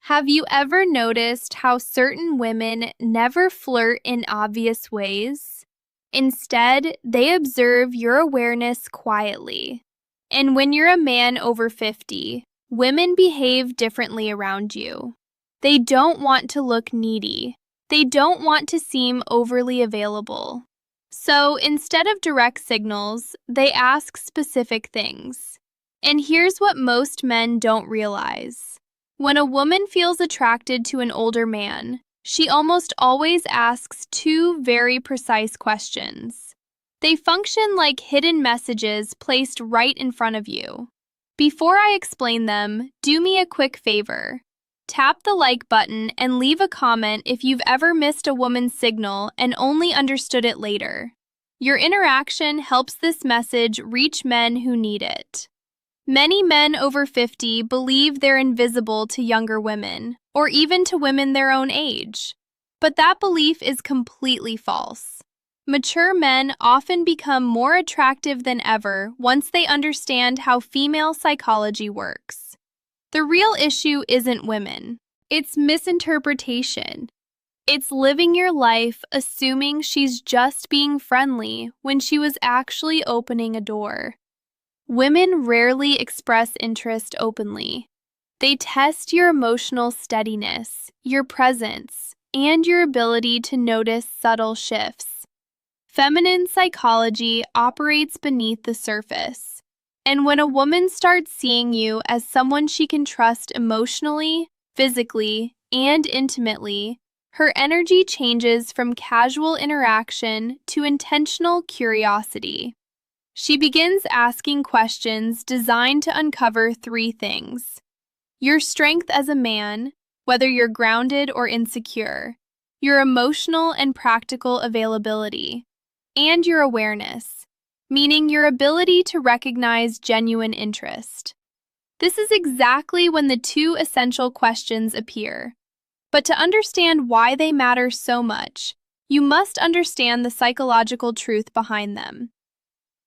Have you ever noticed how certain women never flirt in obvious ways? Instead, they observe your awareness quietly. And when you're a man over 50, women behave differently around you. They don't want to look needy. They don't want to seem overly available. So instead of direct signals, they ask specific things. And here's what most men don't realize. When a woman feels attracted to an older man, she almost always asks two very precise questions. They function like hidden messages placed right in front of you. Before I explain them, do me a quick favor. Tap the like button and leave a comment if you've ever missed a woman's signal and only understood it later. Your interaction helps this message reach men who need it. Many men over 50 believe they're invisible to younger women, or even to women their own age. But that belief is completely false. Mature men often become more attractive than ever once they understand how female psychology works. The real issue isn't women. It's misinterpretation. It's living your life assuming she's just being friendly when she was actually opening a door. Women rarely express interest openly. They test your emotional steadiness, your presence, and your ability to notice subtle shifts. Feminine psychology operates beneath the surface, and when a woman starts seeing you as someone she can trust emotionally, physically, and intimately, her energy changes from casual interaction to intentional curiosity. She begins asking questions designed to uncover three things: your strength as a man, whether you're grounded or insecure, your emotional and practical availability, and your awareness, meaning your ability to recognize genuine interest. This is exactly when the two essential questions appear. But to understand why they matter so much, you must understand the psychological truth behind them.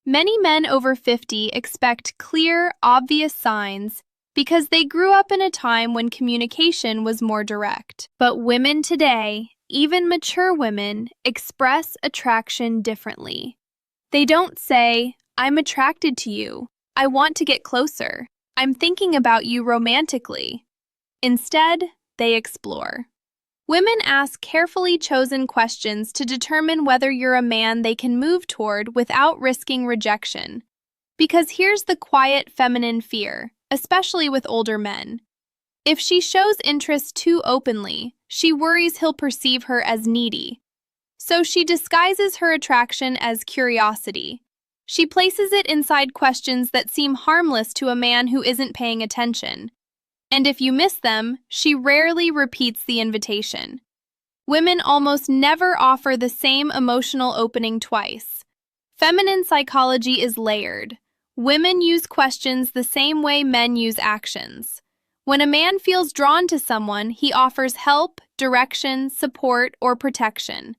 Many men over 50 expect clear, obvious signs because they grew up in a time when communication was more direct. But women today, even mature women, express attraction differently. They don't say, "I'm attracted to you. I want to get closer. I'm thinking about you romantically." Instead, they explore. Women ask carefully chosen questions to determine whether you're a man they can move toward without risking rejection. Because here's the quiet feminine fear, especially with older men. If she shows interest too openly, she worries he'll perceive her as needy. So she disguises her attraction as curiosity. She places it inside questions that seem harmless to a man who isn't paying attention. And if you miss them, she rarely repeats the invitation. Women almost never offer the same emotional opening twice. Feminine psychology is layered. Women use questions the same way men use actions. When a man feels drawn to someone, he offers help, direction, support, or protection.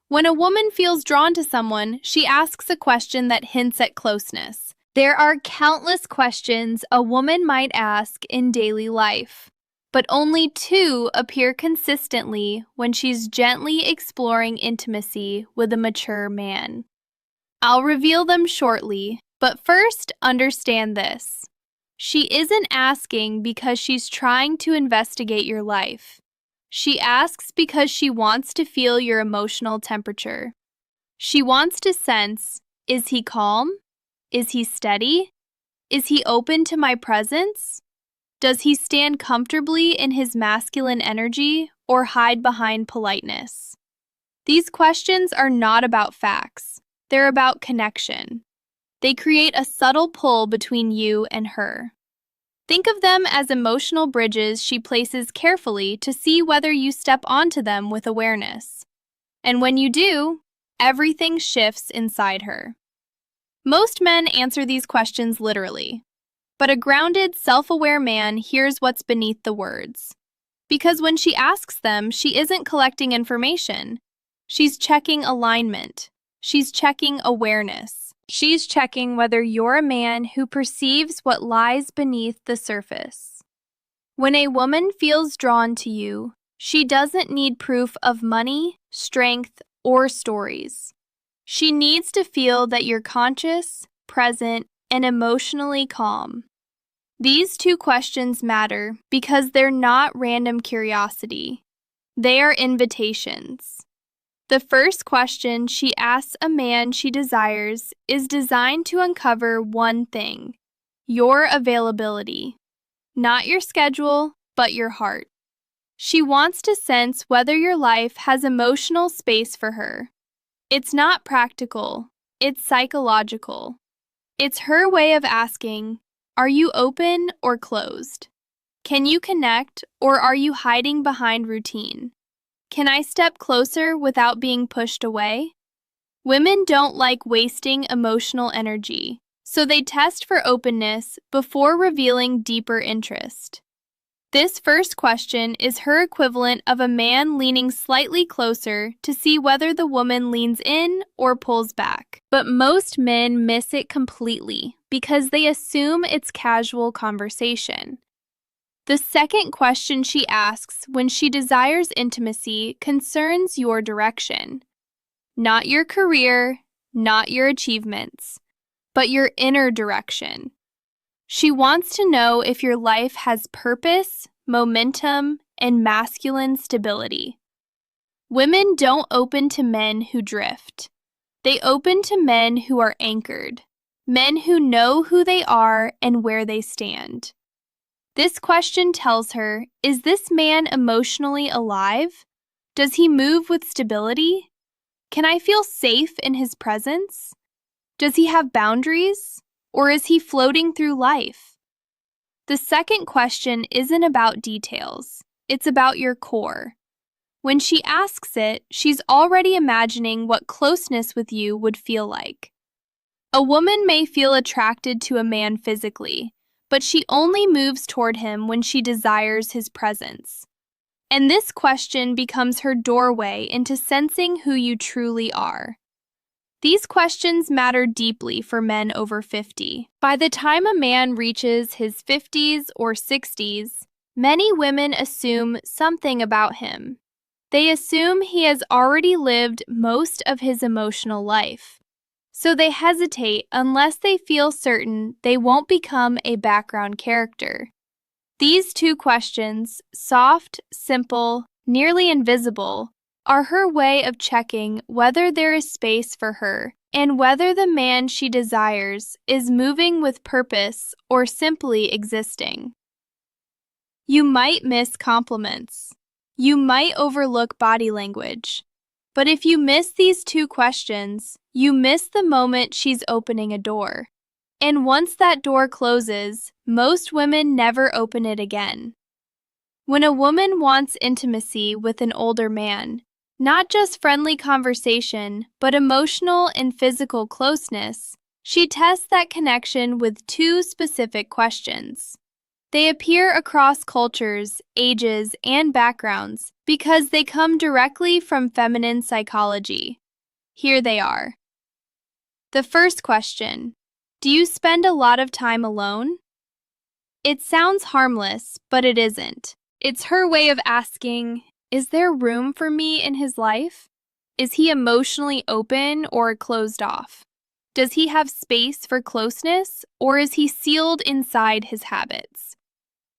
When a woman feels drawn to someone, she asks a question that hints at closeness. There are countless questions a woman might ask in daily life, but only two appear consistently when she's gently exploring intimacy with a mature man. I'll reveal them shortly, but first understand this. She isn't asking because she's trying to investigate your life. She asks because she wants to feel your emotional temperature. She wants to sense, is he calm? Is he steady? Is he open to my presence? Does he stand comfortably in his masculine energy or hide behind politeness? These questions are not about facts. They're about connection. They create a subtle pull between you and her. Think of them as emotional bridges she places carefully to see whether you step onto them with awareness. And when you do, everything shifts inside her. Most men answer these questions literally, but a grounded, self-aware man hears what's beneath the words. Because when she asks them, she isn't collecting information. She's checking alignment. She's checking awareness. She's checking whether you're a man who perceives what lies beneath the surface. When a woman feels drawn to you, she doesn't need proof of money, strength, or stories. She needs to feel that you're conscious, present, and emotionally calm. These two questions matter because they're not random curiosity. They are invitations. The first question she asks a man she desires is designed to uncover one thing: your availability. Not your schedule, but your heart. She wants to sense whether your life has emotional space for her. It's not practical, it's psychological. It's her way of asking, are you open or closed? Can you connect, or are you hiding behind routine? Can I step closer without being pushed away? Women don't like wasting emotional energy, so they test for openness before revealing deeper interest. This first question is her equivalent of a man leaning slightly closer to see whether the woman leans in or pulls back. But most men miss it completely because they assume it's casual conversation. The second question she asks when she desires intimacy concerns your direction. Not your career, not your achievements, but your inner direction. She wants to know if your life has purpose, momentum, and masculine stability. Women don't open to men who drift. They open to men who are anchored, men who know who they are and where they stand. This question tells her, is this man emotionally alive? Does he move with stability? Can I feel safe in his presence? Does he have boundaries? Or is he floating through life? The second question isn't about details. It's about your core. When she asks it, she's already imagining what closeness with you would feel like. A woman may feel attracted to a man physically, but she only moves toward him when she desires his presence. And this question becomes her doorway into sensing who you truly are. These questions matter deeply for men over 50. By the time a man reaches his 50s or 60s, many women assume something about him. They assume he has already lived most of his emotional life. So they hesitate unless they feel certain they won't become a background character. These two questions, soft, simple, nearly invisible, are her way of checking whether there is space for her and whether the man she desires is moving with purpose or simply existing. You might miss compliments. You might overlook body language. But if you miss these two questions, you miss the moment she's opening a door. And once that door closes, most women never open it again. When a woman wants intimacy with an older man, not just friendly conversation, but emotional and physical closeness, she tests that connection with two specific questions. They appear across cultures, ages, and backgrounds because they come directly from feminine psychology. Here they are. The first question: do you spend a lot of time alone? It sounds harmless, but it isn't. It's her way of asking, is there room for me in his life? Is he emotionally open or closed off? Does he have space for closeness, or is he sealed inside his habits?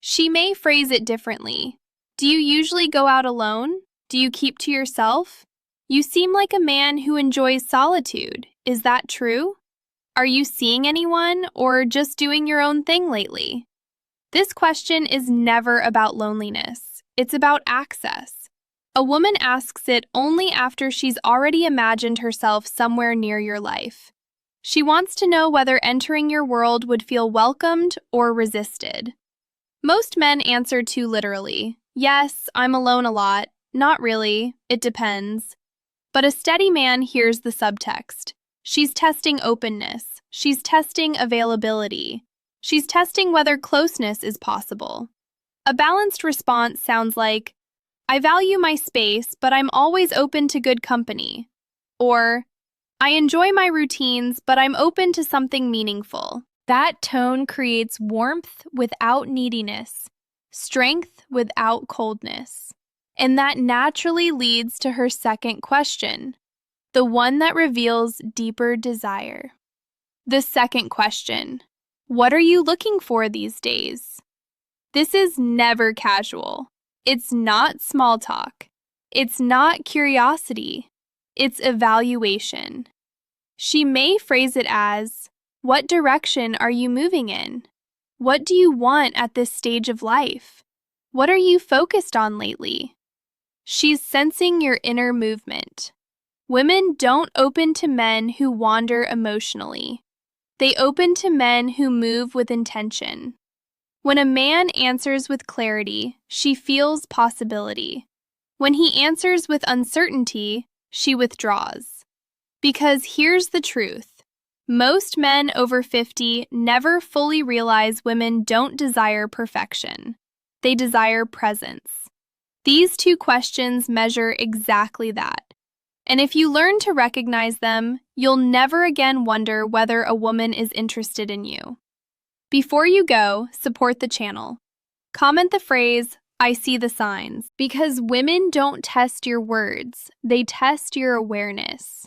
She may phrase it differently. Do you usually go out alone? Do you keep to yourself? You seem like a man who enjoys solitude. Is that true? Are you seeing anyone or just doing your own thing lately? This question is never about loneliness. It's about access. A woman asks it only after she's already imagined herself somewhere near your life. She wants to know whether entering your world would feel welcomed or resisted. Most men answer too literally. Yes, I'm alone a lot. Not really. It depends. But a steady man hears the subtext. She's testing openness. She's testing availability. She's testing whether closeness is possible. A balanced response sounds like, I value my space, but I'm always open to good company. Or, I enjoy my routines, but I'm open to something meaningful. That tone creates warmth without neediness. strength without coldness. And that naturally leads to her second question, the one that reveals deeper desire. The second question, what are you looking for these days? This is never casual. It's not small talk. It's not curiosity. It's evaluation. She may phrase it as, what direction are you moving in? What do you want at this stage of life? What are you focused on lately? She's sensing your inner movement. Women don't open to men who wander emotionally. They open to men who move with intention. When a man answers with clarity, she feels possibility. When he answers with uncertainty, she withdraws. Because here's the truth. Most men over 50 never fully realize women don't desire perfection. They desire presence. These two questions measure exactly that. And if you learn to recognize them, you'll never again wonder whether a woman is interested in you. Before you go, support the channel. Comment the phrase, I see the signs, because women don't test your words, they test your awareness.